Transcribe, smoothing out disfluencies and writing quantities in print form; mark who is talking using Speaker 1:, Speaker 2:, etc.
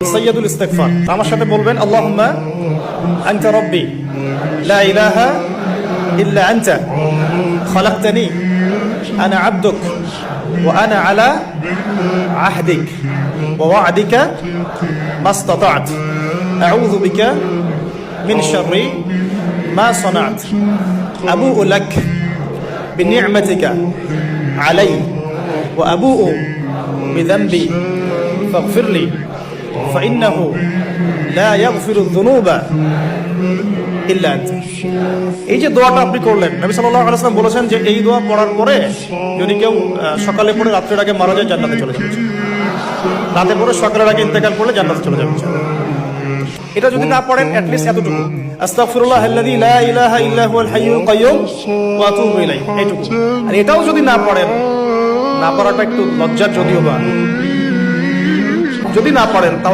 Speaker 1: সাইয়্যিদুল ইস্তিগফার আমার সাথে বলবেন আল্লাহুম্মা আনতা রাব্বি লা ইলাহা ইল্লা আনতা খালাকতানি আনা আবদুক ওয়া আনা আলা আহদিক ওয়া ওয়া'দিকা মাসতাতা'ত আউযু বিকা মিন শাররি মা সানা'ত আবু'ু লাক বিনি'মাতিকা আলাইয়া ওয়া আবু'ু বিযানবি ফাগফিরলি فإنه لا يغفر الذنوب إلا أنت। এই যে দোয়াটা আপনি করলেন, নবী সাল্লাল্লাহু আলাইহি ওয়াসাল্লাম বলেছেন যে এই দোয়া পড়ার পরে যদি কেউ সকালে পড়ে রাতের আগে মারা যায় জান্নাতে চলে যাবে, রাতে পড়ে সকালের আগে ইন্তেকাল করলে জান্নাতে চলে যাবে। এটা যদি না পড়েন অ্যাট লিস্ট এতটুকু আস্তাগফিরুল্লাহাল্লাযী লা ইলাহা ইল্লা হুয়াল হাইয়ুল কাইয়্যুম ওয়া আতুবু ইলাইহি, এইটুকু। আর এটাও যদি না পড়েন, না পড়াটা একটু লজ্জার যদিও বা, যদি না পড়েন